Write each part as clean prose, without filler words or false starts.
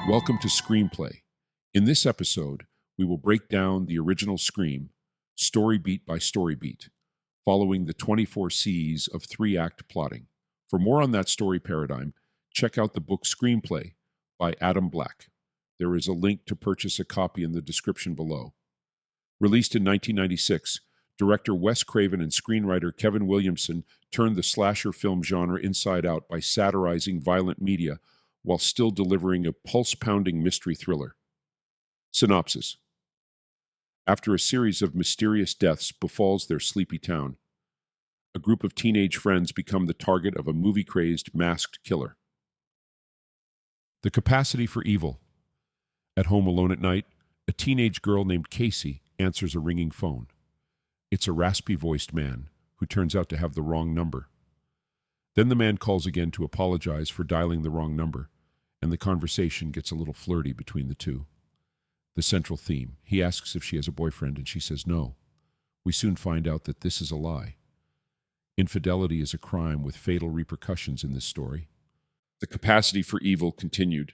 Welcome to Screamplay. In this episode, we will break down the original Scream, story beat by story beat, following the 24 C's of three-act plotting. For more on that story paradigm, check out the book Screamplay by Adam Black. There is a link to purchase a copy in the description below. Released in 1996, director Wes Craven and screenwriter Kevin Williamson turned the slasher film genre inside out by satirizing violent media while still delivering a pulse-pounding mystery thriller. Synopsis. After a series of mysterious deaths befalls their sleepy town, a group of teenage friends become the target of a movie-crazed masked killer. The capacity for evil. At home alone at night, a teenage girl named Casey answers a ringing phone. It's a raspy-voiced man who turns out to have the wrong number. Then the man calls again to apologize for dialing the wrong number, and the conversation gets a little flirty between the two. The central theme. He asks if she has a boyfriend, and she says no. We soon find out that this is a lie. Infidelity is a crime with fatal repercussions in this story. The capacity for evil continued.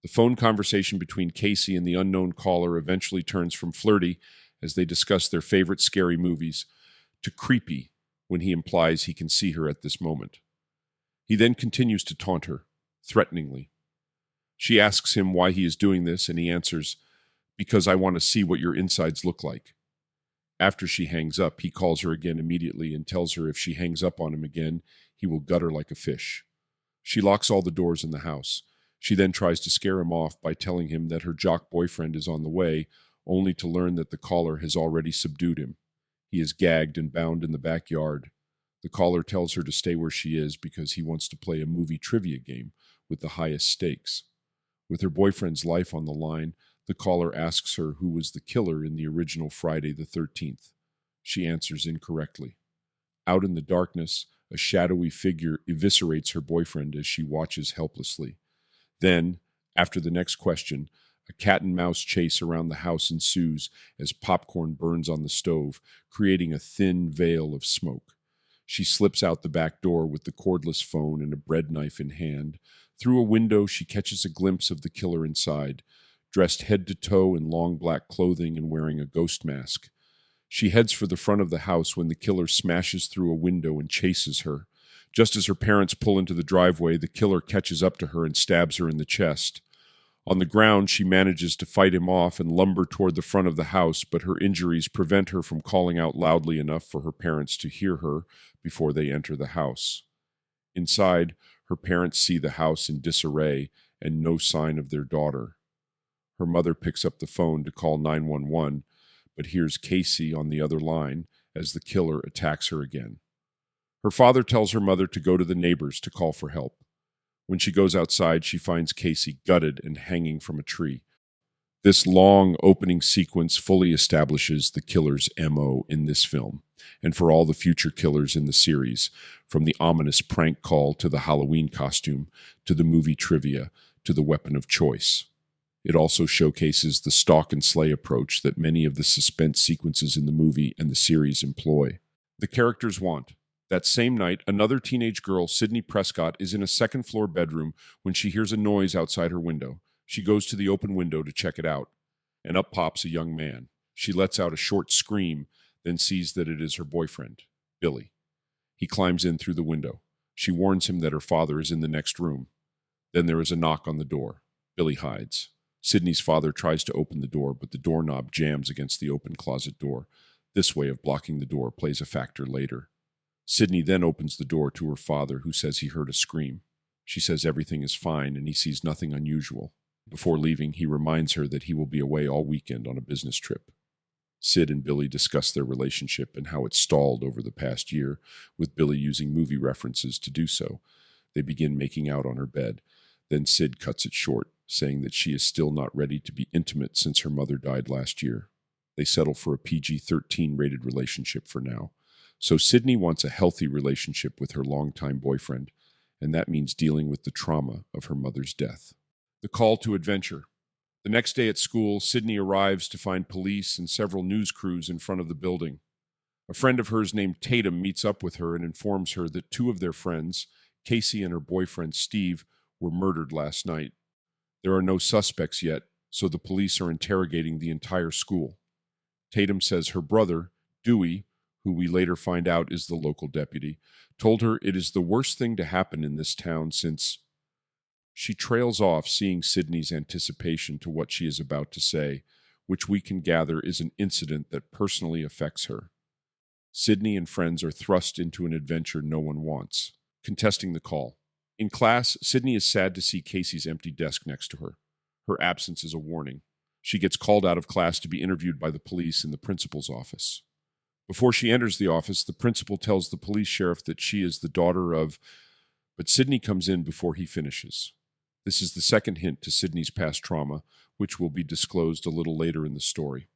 The phone conversation between Casey and the unknown caller eventually turns from flirty, as they discuss their favorite scary movies, to creepy when he implies he can see her at this moment. He then continues to taunt her, threateningly. She asks him why he is doing this, and he answers, "Because I want to see what your insides look like." After she hangs up, he calls her again immediately and tells her if she hangs up on him again, he will gut her like a fish. She locks all the doors in the house. She then tries to scare him off by telling him that her jock boyfriend is on the way, only to learn that the caller has already subdued him. He is gagged and bound in the backyard. The caller tells her to stay where she is because he wants to play a movie trivia game with the highest stakes. With her boyfriend's life on the line, the caller asks her who was the killer in the original Friday the 13th. She answers incorrectly. Out in the darkness, a shadowy figure eviscerates her boyfriend as she watches helplessly. Then, after the next question, a cat-and-mouse chase around the house ensues as popcorn burns on the stove, creating a thin veil of smoke. She slips out the back door with the cordless phone and a bread knife in hand. Through a window, she catches a glimpse of the killer inside, dressed head to toe in long black clothing and wearing a ghost mask. She heads for the front of the house when the killer smashes through a window and chases her. Just as her parents pull into the driveway, the killer catches up to her and stabs her in the chest. On the ground, she manages to fight him off and lumber toward the front of the house, but her injuries prevent her from calling out loudly enough for her parents to hear her before they enter the house. Inside, her parents see the house in disarray and no sign of their daughter. Her mother picks up the phone to call 911, but hears Casey on the other line as the killer attacks her again. Her father tells her mother to go to the neighbors to call for help. When she goes outside, she finds Casey gutted and hanging from a tree. This long opening sequence fully establishes the killer's MO in this film, and for all the future killers in the series, from the ominous prank call to the Halloween costume, to the movie trivia, to the weapon of choice. It also showcases the stalk and slay approach that many of the suspense sequences in the movie and the series employ. The characters want. That same night, another teenage girl, Sydney Prescott, is in a second-floor bedroom when she hears a noise outside her window. She goes to the open window to check it out, and up pops a young man. She lets out a short scream, then sees that it is her boyfriend, Billy. He climbs in through the window. She warns him that her father is in the next room. Then there is a knock on the door. Billy hides. Sydney's father tries to open the door, but the doorknob jams against the open closet door. This way of blocking the door plays a factor later. Sydney then opens the door to her father, who says he heard a scream. She says everything is fine and he sees nothing unusual. Before leaving, he reminds her that he will be away all weekend on a business trip. Sid and Billy discuss their relationship and how it stalled over the past year, with Billy using movie references to do so. They begin making out on her bed. Then Sid cuts it short, saying that she is still not ready to be intimate since her mother died last year. They settle for a PG-13 rated relationship for now. So Sydney wants a healthy relationship with her longtime boyfriend, and that means dealing with the trauma of her mother's death. The call to adventure. The next day at school, Sydney arrives to find police and several news crews in front of the building. A friend of hers named Tatum meets up with her and informs her that two of their friends, Casey and her boyfriend Steve, were murdered last night. There are no suspects yet, so the police are interrogating the entire school. Tatum says her brother, Dewey, who we later find out is the local deputy, told her it is the worst thing to happen in this town since... She trails off, seeing Sydney's anticipation to what she is about to say, which we can gather is an incident that personally affects her. Sydney and friends are thrust into an adventure no one wants, contesting the call. In class, Sydney is sad to see Casey's empty desk next to her. Her absence is a warning. She gets called out of class to be interviewed by the police in the principal's office. Before she enters the office, the principal tells the police sheriff that she is the daughter of... But Sydney comes in before he finishes. This is the second hint to Sydney's past trauma, which will be disclosed a little later in the story.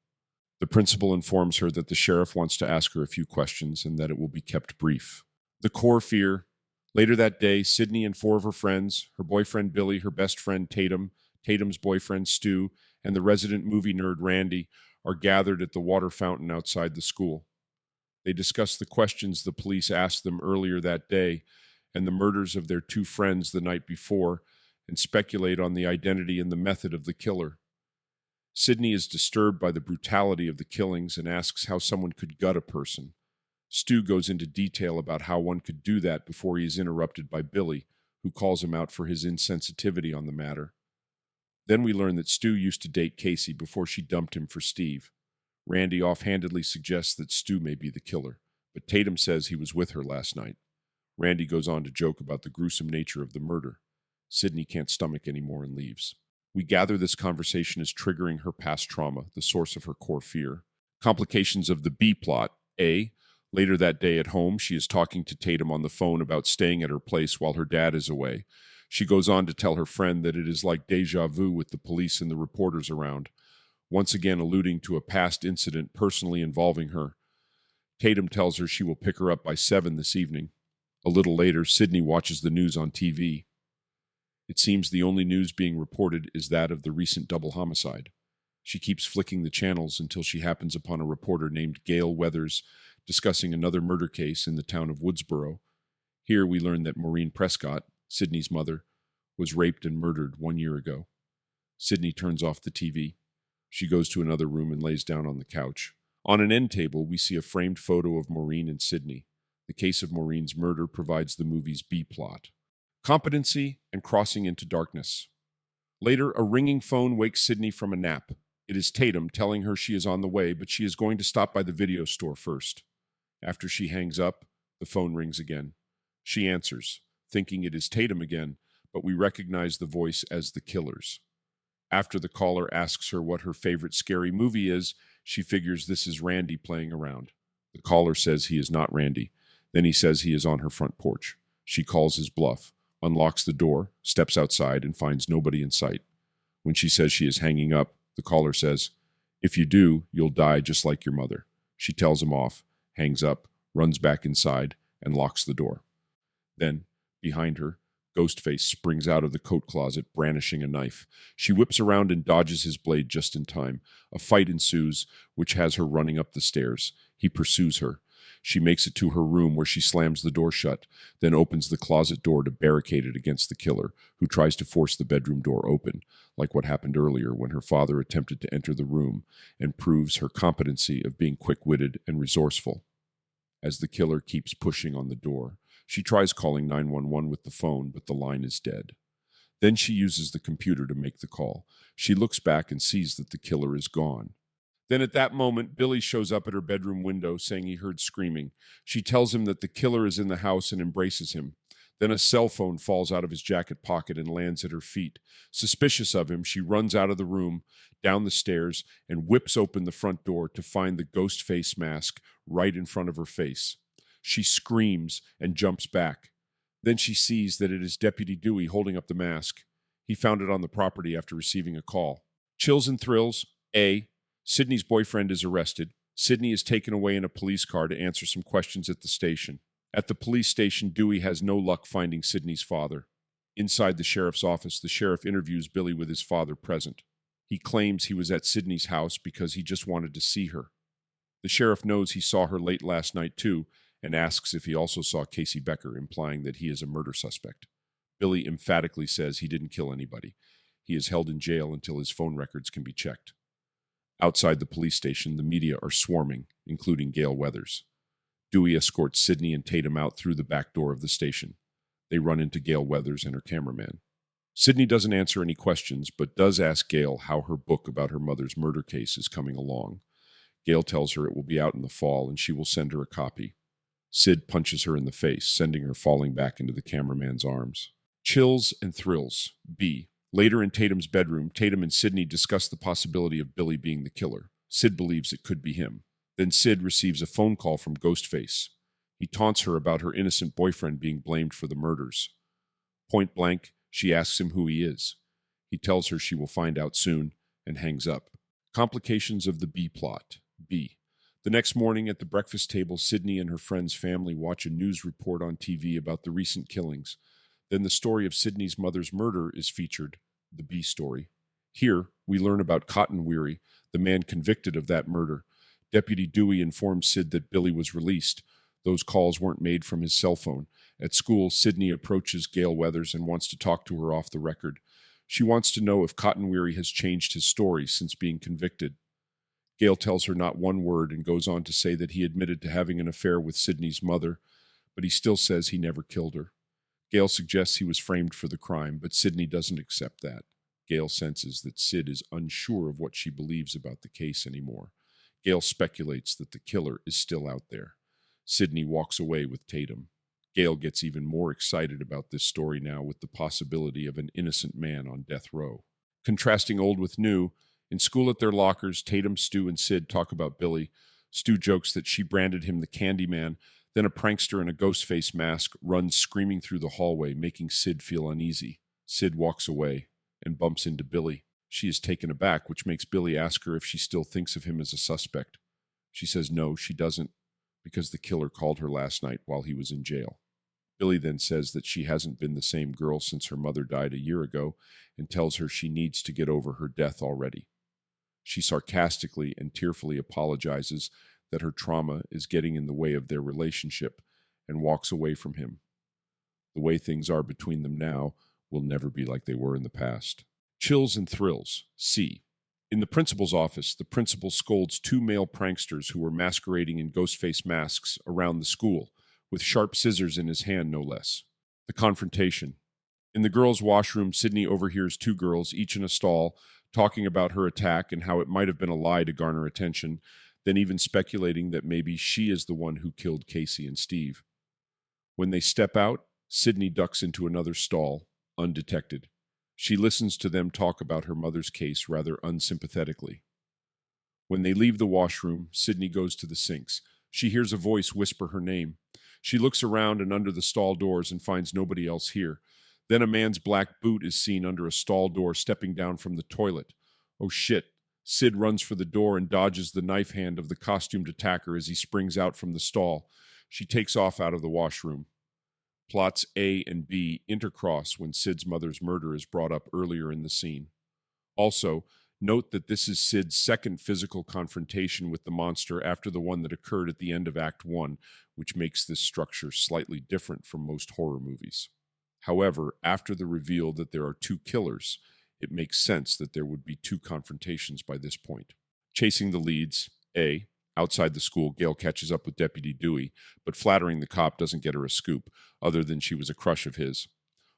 The principal informs her that the sheriff wants to ask her a few questions and that it will be kept brief. The core fear. Later that day, Sydney and 4 of her friends, her boyfriend Billy, her best friend Tatum, Tatum's boyfriend Stu, and the resident movie nerd Randy are gathered at the water fountain outside the school. They discuss the questions the police asked them earlier that day and the murders of their 2 friends the night before, and speculate on the identity and the method of the killer. Sydney is disturbed by the brutality of the killings and asks how someone could gut a person. Stu goes into detail about how one could do that before he is interrupted by Billy, who calls him out for his insensitivity on the matter. Then we learn that Stu used to date Casey before she dumped him for Steve. Randy offhandedly suggests that Stu may be the killer, but Tatum says he was with her last night. Randy goes on to joke about the gruesome nature of the murder. Sydney can't stomach anymore and leaves. We gather this conversation is triggering her past trauma, the source of her core fear. Complications of the B plot. A. Later that day at home, she is talking to Tatum on the phone about staying at her place while her dad is away. She goes on to tell her friend that it is like deja vu with the police and the reporters around, once again alluding to a past incident personally involving her. Tatum tells her she will pick her up by 7 this evening. A little later, Sydney watches the news on TV. It seems the only news being reported is that of the recent double homicide. She keeps flicking the channels until she happens upon a reporter named Gail Weathers discussing another murder case in the town of Woodsboro. Here we learn that Maureen Prescott, Sydney's mother, was raped and murdered 1 year ago. Sydney turns off the TV. She goes to another room and lays down on the couch. On an end table, we see a framed photo of Maureen and Sydney. The case of Maureen's murder provides the movie's B plot. Competency and crossing into darkness. Later, a ringing phone wakes Sydney from a nap. It is Tatum telling her she is on the way, but she is going to stop by the video store first. After she hangs up, the phone rings again. She answers, thinking it is Tatum again, but we recognize the voice as the killer's. After the caller asks her what her favorite scary movie is, she figures this is Randy playing around. The caller says he is not Randy. Then he says he is on her front porch. She calls his bluff, unlocks the door, steps outside, and finds nobody in sight. When she says she is hanging up, the caller says, "If you do, you'll die just like your mother." She tells him off, hangs up, runs back inside, and locks the door. Then, behind her, Ghostface springs out of the coat closet, brandishing a knife. She whips around and dodges his blade just in time. A fight ensues, which has her running up the stairs. He pursues her. She makes it to her room where she slams the door shut, then opens the closet door to barricade it against the killer, who tries to force the bedroom door open, like what happened earlier when her father attempted to enter the room, and proves her competency of being quick-witted and resourceful. As the killer keeps pushing on the door, she tries calling 911 with the phone, but the line is dead. Then she uses the computer to make the call. She looks back and sees that the killer is gone. Then at that moment, Billy shows up at her bedroom window saying he heard screaming. She tells him that the killer is in the house and embraces him. Then a cell phone falls out of his jacket pocket and lands at her feet. Suspicious of him, she runs out of the room, down the stairs, and whips open the front door to find the ghost face mask right in front of her face. She screams and jumps back. Then she sees that it is Deputy Dewey holding up the mask. He found it on the property after receiving a call. Chills and thrills. A. Sydney's boyfriend is arrested. Sydney is taken away in a police car to answer some questions at the station. At the police station, Dewey has no luck finding Sydney's father. Inside the sheriff's office, the sheriff interviews Billy with his father present. He claims he was at Sydney's house because he just wanted to see her. The sheriff knows he saw her late last night too, and asks if he also saw Casey Becker, implying that he is a murder suspect. Billy emphatically says he didn't kill anybody. He is held in jail until his phone records can be checked. Outside the police station, the media are swarming, including Gale Weathers. Dewey escorts Sydney and Tatum out through the back door of the station. They run into Gale Weathers and her cameraman. Sydney doesn't answer any questions, but does ask Gale how her book about her mother's murder case is coming along. Gale tells her it will be out in the fall and she will send her a copy. Sid punches her in the face, sending her falling back into the cameraman's arms. Chills and thrills. B. Later in Tatum's bedroom, Tatum and Sydney discuss the possibility of Billy being the killer. Sid believes it could be him. Then Sid receives a phone call from Ghostface. He taunts her about her innocent boyfriend being blamed for the murders. Point blank, she asks him who he is. He tells her she will find out soon and hangs up. Complications of the B plot. B. The next morning at the breakfast table, Sydney and her friend's family watch a news report on TV about the recent killings. Then the story of Sydney's mother's murder is featured, the B story. Here, we learn about Cotton Weary, the man convicted of that murder. Deputy Dewey informs Sid that Billy was released. Those calls weren't made from his cell phone. At school, Sydney approaches Gale Weathers and wants to talk to her off the record. She wants to know if Cotton Weary has changed his story since being convicted. Gale tells her not one word and goes on to say that he admitted to having an affair with Sydney's mother, but he still says he never killed her. Gale suggests he was framed for the crime, but Sydney doesn't accept that. Gale senses that Sid is unsure of what she believes about the case anymore. Gale speculates that the killer is still out there. Sydney walks away with Tatum. Gale gets even more excited about this story now with the possibility of an innocent man on death row. Contrasting old with new, in school at their lockers, Tatum, Stu, and Sid talk about Billy. Stu jokes that she branded him the Candyman. Then a prankster in a ghost face mask runs screaming through the hallway, making Sid feel uneasy. Sid walks away and bumps into Billy. She is taken aback, which makes Billy ask her if she still thinks of him as a suspect. She says no, she doesn't, because the killer called her last night while he was in jail. Billy then says that she hasn't been the same girl since her mother died a year ago and tells her she needs to get over her death already. She sarcastically and tearfully apologizes that her trauma is getting in the way of their relationship and walks away from him. The way things are between them now will never be like they were in the past. Chills and thrills. C. In the principal's office, the principal scolds two male pranksters who were masquerading in ghost-face masks around the school, with sharp scissors in his hand, no less. The confrontation. In the girls' washroom, Sydney overhears two girls, each in a stall, talking about her attack and how it might have been a lie to garner attention, then even speculating that maybe she is the one who killed Casey and Steve. When they step out, Sydney ducks into another stall, undetected. She listens to them talk about her mother's case rather unsympathetically. When they leave the washroom, Sydney goes to the sinks. She hears a voice whisper her name. She looks around and under the stall doors and finds nobody else here. Then a man's black boot is seen under a stall door stepping down from the toilet. Oh shit. Sid runs for the door and dodges the knife hand of the costumed attacker as he springs out from the stall. She takes off out of the washroom. Plots A and B intercross when Sid's mother's murder is brought up earlier in the scene. Also, note that this is Sid's second physical confrontation with the monster after the one that occurred at the end of Act 1, which makes this structure slightly different from most horror movies. However, after the reveal that there are two killers, it makes sense that there would be two confrontations by this point. Chasing the leads. A. Outside the school, Gale catches up with Deputy Dewey, but flattering the cop doesn't get her a scoop, other than she was a crush of his.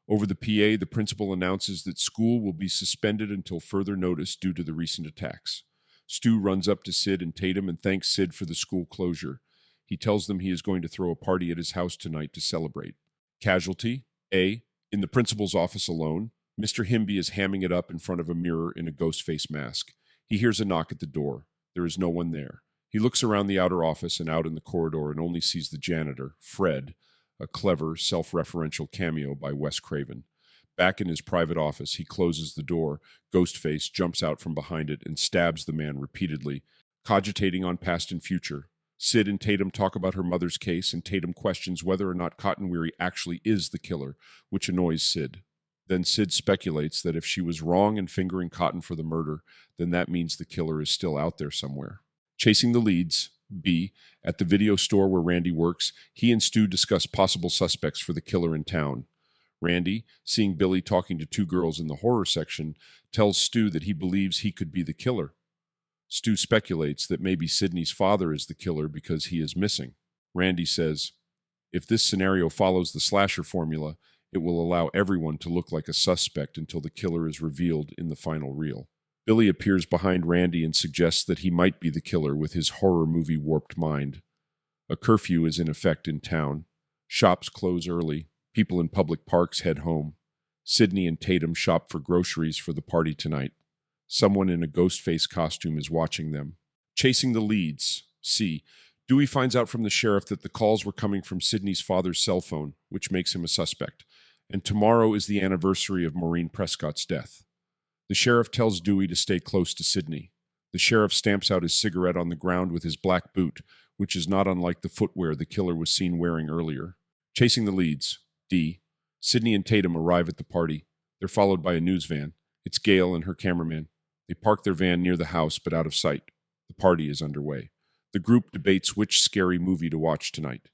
Over the PA, the principal announces that school will be suspended until further notice due to the recent attacks. Stu runs up to Sid and Tatum and thanks Sid for the school closure. He tells them he is going to throw a party at his house tonight to celebrate. Casualty. A. In the principal's office alone, Mr. Himby is hamming it up in front of a mirror in a ghost face mask. He hears a knock at the door. There is no one there. He looks around the outer office and out in the corridor and only sees the janitor, Fred, a clever, self-referential cameo by Wes Craven. Back in his private office, he closes the door. Ghostface jumps out from behind it and stabs the man repeatedly, cogitating on past and future. Sid and Tatum talk about her mother's case, and Tatum questions whether or not Cotton Weary actually is the killer, which annoys Sid. Then Sid speculates that if she was wrong in fingering Cotton for the murder, then that means the killer is still out there somewhere. Chasing the leads. B. At the video store where Randy works, he and Stu discuss possible suspects for the killer in town. Randy, seeing Billy talking to two girls in the horror section, tells Stu that he believes he could be the killer. Stu speculates that maybe Sydney's father is the killer because he is missing. Randy says, if this scenario follows the slasher formula, it will allow everyone to look like a suspect until the killer is revealed in the final reel. Billy appears behind Randy and suggests that he might be the killer with his horror movie warped mind. A curfew is in effect in town. Shops close early. People in public parks head home. Sydney and Tatum shop for groceries for the party tonight. Someone in a ghost face costume is watching them. Chasing the leads. C. Dewey finds out from the sheriff that the calls were coming from Sydney's father's cell phone, which makes him a suspect. And tomorrow is the anniversary of Maureen Prescott's death. The sheriff tells Dewey to stay close to Sydney. The sheriff stamps out his cigarette on the ground with his black boot, which is not unlike the footwear the killer was seen wearing earlier. Chasing the leads. D. Sydney and Tatum arrive at the party. They're followed by a news van. It's Gail and her cameraman. They park their van near the house, but out of sight. The party is underway. The group debates which scary movie to watch tonight.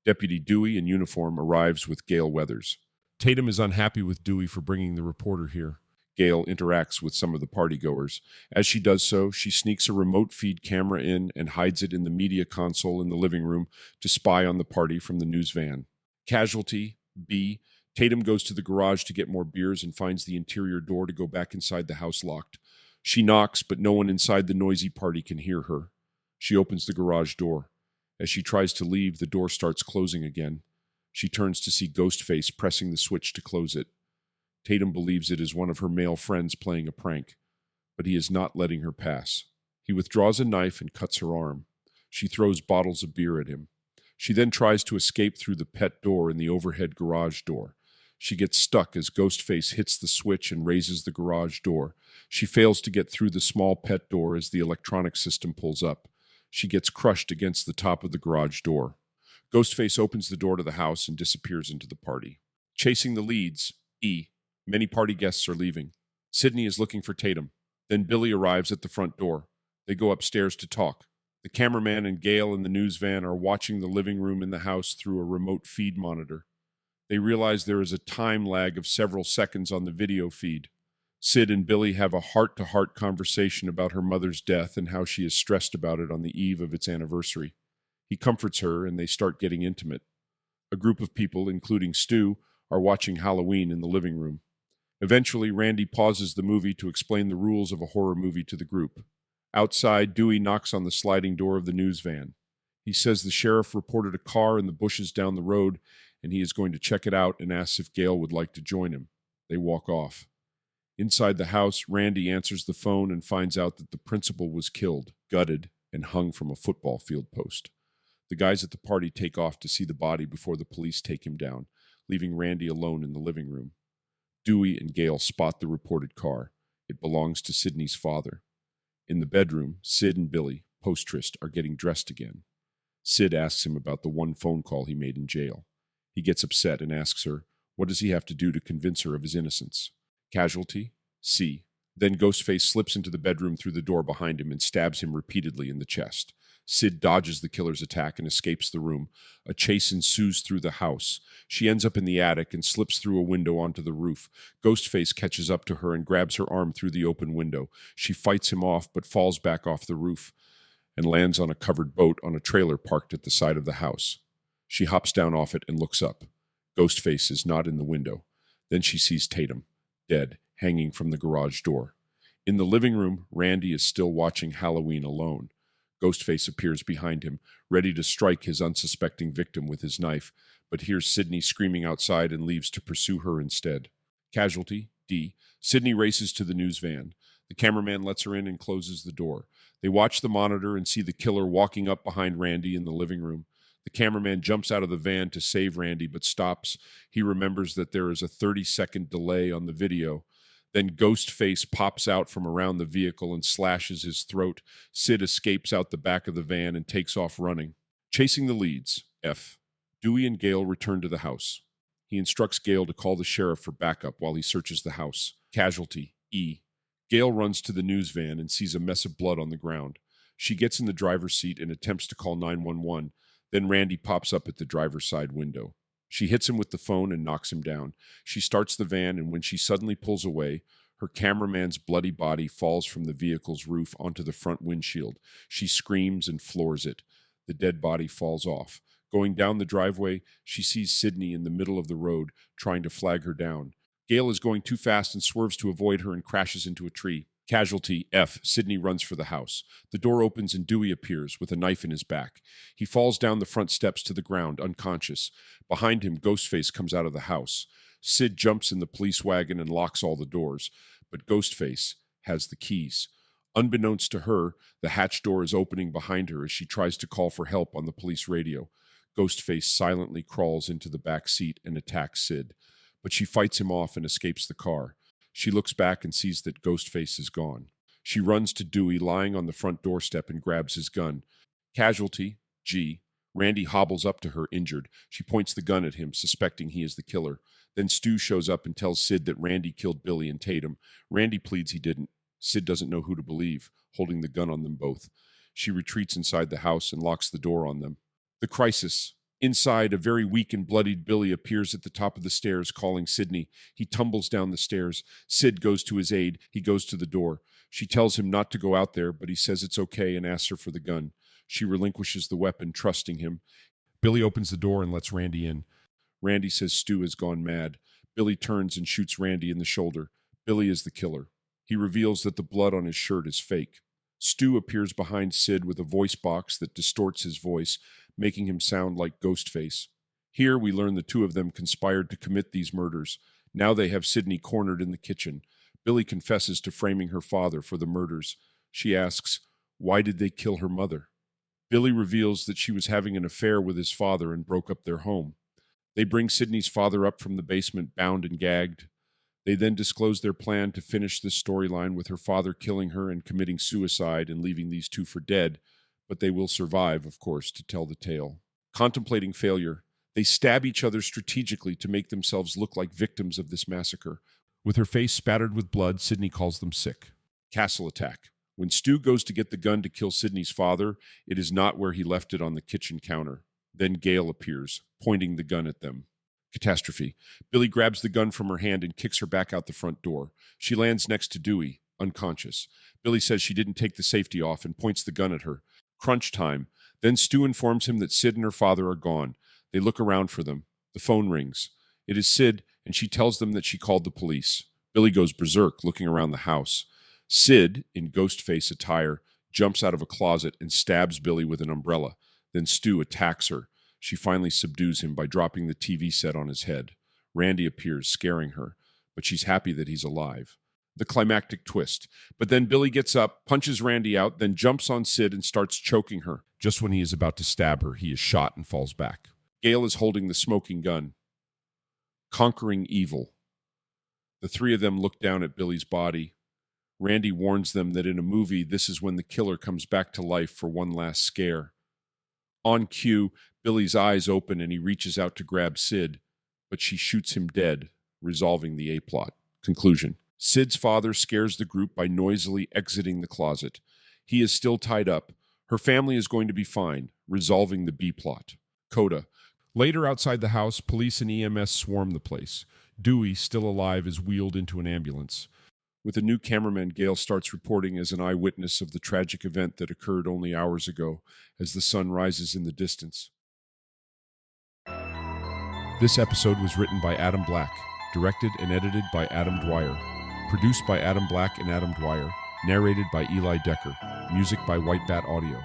Deputy Dewey in uniform arrives with Gail Weathers. Tatum is unhappy with Dewey for bringing the reporter here. Gail interacts with some of the partygoers. As she does so, she sneaks a remote feed camera in and hides it in the media console in the living room to spy on the party from the news van. Casualty, B. Tatum goes to the garage to get more beers and finds the interior door to go back inside the house locked. She knocks, but no one inside the noisy party can hear her. She opens the garage door. As she tries to leave, the door starts closing again. She turns to see Ghostface pressing the switch to close it. Tatum believes it is one of her male friends playing a prank, but he is not letting her pass. He withdraws a knife and cuts her arm. She throws bottles of beer at him. She then tries to escape through the pet door in the overhead garage door. She gets stuck as Ghostface hits the switch and raises the garage door. She fails to get through the small pet door as the electronic system pulls up. She gets crushed against the top of the garage door. Ghostface opens the door to the house and disappears into the party. Chasing the leads, E. Many party guests are leaving. Sydney is looking for Tatum. Then Billy arrives at the front door. They go upstairs to talk. The cameraman and Gail in the news van are watching the living room in the house through a remote feed monitor. They realize there is a time lag of several seconds on the video feed. Sid and Billy have a heart-to-heart conversation about her mother's death and how she is stressed about it on the eve of its anniversary. He comforts her and they start getting intimate. A group of people, including Stu, are watching Halloween in the living room. Eventually, Randy pauses the movie to explain the rules of a horror movie to the group. Outside, Dewey knocks on the sliding door of the news van. He says the sheriff reported a car in the bushes down the road and he is going to check it out and asks if Gail would like to join him. They walk off. Inside the house, Randy answers the phone and finds out that the principal was killed, gutted, and hung from a football field post. The guys at the party take off to see the body before the police take him down, leaving Randy alone in the living room. Dewey and Gail spot the reported car. It belongs to Sydney's father. In the bedroom, Sid and Billy, post-tryst, are getting dressed again. Sid asks him about the one phone call he made in jail. He gets upset and asks her, what does he have to do to convince her of his innocence? Casualty? C. Then Ghostface slips into the bedroom through the door behind him and stabs him repeatedly in the chest. Sid dodges the killer's attack and escapes the room. A chase ensues through the house. She ends up in the attic and slips through a window onto the roof. Ghostface catches up to her and grabs her arm through the open window. She fights him off but falls back off the roof and lands on a covered boat on a trailer parked at the side of the house. She hops down off it and looks up. Ghostface is not in the window. Then she sees Tatum, dead, hanging from the garage door. In the living room, Randy is still watching Halloween alone. Ghostface appears behind him, ready to strike his unsuspecting victim with his knife, but hears Sydney screaming outside and leaves to pursue her instead. Casualty, D. Sydney races to the news van. The cameraman lets her in and closes the door. They watch the monitor and see the killer walking up behind Randy in the living room. The cameraman jumps out of the van to save Randy, but stops. He remembers that there is a 30-second delay on the video. Then Ghostface pops out from around the vehicle and slashes his throat. Sid escapes out the back of the van and takes off running. Chasing the leads, F. Dewey and Gail return to the house. He instructs Gail to call the sheriff for backup while he searches the house. Casualty, E. Gail runs to the news van and sees a mess of blood on the ground. She gets in the driver's seat and attempts to call 911. Then Randy pops up at the driver's side window. She hits him with the phone and knocks him down. She starts the van, and when she suddenly pulls away, her cameraman's bloody body falls from the vehicle's roof onto the front windshield. She screams and floors it. The dead body falls off. Going down the driveway, she sees Sydney in the middle of the road, trying to flag her down. Gail is going too fast and swerves to avoid her and crashes into a tree. Casualty F. Sydney runs for the house. The door opens and Dewey appears with a knife in his back. He falls down the front steps to the ground, unconscious. Behind him, Ghostface comes out of the house. Sid jumps in the police wagon and locks all the doors, but Ghostface has the keys. Unbeknownst to her, the hatch door is opening behind her as she tries to call for help on the police radio. Ghostface silently crawls into the back seat and attacks Sid, but she fights him off and escapes the car. She looks back and sees that Ghostface is gone. She runs to Dewey, lying on the front doorstep, and grabs his gun. Casualty, G. Randy hobbles up to her, injured. She points the gun at him, suspecting he is the killer. Then Stu shows up and tells Sid that Randy killed Billy and Tatum. Randy pleads he didn't. Sid doesn't know who to believe, holding the gun on them both. She retreats inside the house and locks the door on them. The crisis. Inside, a very weak and bloodied Billy appears at the top of the stairs, calling Sydney. He tumbles down the stairs. Sid goes to his aid. He goes to the door. She tells him not to go out there, but he says it's okay and asks her for the gun. She relinquishes the weapon, trusting him. Billy opens the door and lets Randy in. Randy says Stu has gone mad. Billy turns and shoots Randy in the shoulder. Billy is the killer. He reveals that the blood on his shirt is fake. Stu appears behind Sid with a voice box that distorts his voice, making him sound like Ghostface. Here we learn the two of them conspired to commit these murders. Now they have Sydney cornered in the kitchen. Billy confesses to framing her father for the murders. She asks, why did they kill her mother? Billy reveals that she was having an affair with his father and broke up their home. They bring Sydney's father up from the basement, bound and gagged. They then disclose their plan to finish this storyline with her father killing her and committing suicide and leaving these two for dead, but they will survive, of course, to tell the tale. Contemplating failure, they stab each other strategically to make themselves look like victims of this massacre. With her face spattered with blood, Sydney calls them sick. Castle attack. When Stu goes to get the gun to kill Sydney's father, it is not where he left it on the kitchen counter. Then Gail appears, pointing the gun at them. Catastrophe. Billy grabs the gun from her hand and kicks her back out the front door. She lands next to Dewey, unconscious. Billy says she didn't take the safety off and points the gun at her. Crunch time. Then Stu informs him that Sid and her father are gone. They look around for them. The phone rings. It is Sid, and she tells them that she called the police. Billy goes berserk, looking around the house. Sid, in Ghostface attire, jumps out of a closet and stabs Billy with an umbrella. Then Stu attacks her. She finally subdues him by dropping the TV set on his head. Randy appears, scaring her, but she's happy that he's alive. The climactic twist. But then Billy gets up, punches Randy out, then jumps on Sid and starts choking her. Just when he is about to stab her, he is shot and falls back. Gail is holding the smoking gun. Conquering evil. The three of them look down at Billy's body. Randy warns them that in a movie, this is when the killer comes back to life for one last scare. On cue, Billy's eyes open and he reaches out to grab Sid, but she shoots him dead, resolving the A-plot. Conclusion. Sid's father scares the group by noisily exiting the closet. He is still tied up. Her family is going to be fine, resolving the B-plot. Coda. Later outside the house, police and EMS swarm the place. Dewey, still alive, is wheeled into an ambulance. With a new cameraman, Gail starts reporting as an eyewitness of the tragic event that occurred only hours ago as the sun rises in the distance. This episode was written by Adam Black, directed and edited by Adam Dwyer, produced by Adam Black and Adam Dwyer, narrated by Eli Decker, music by White Bat Audio.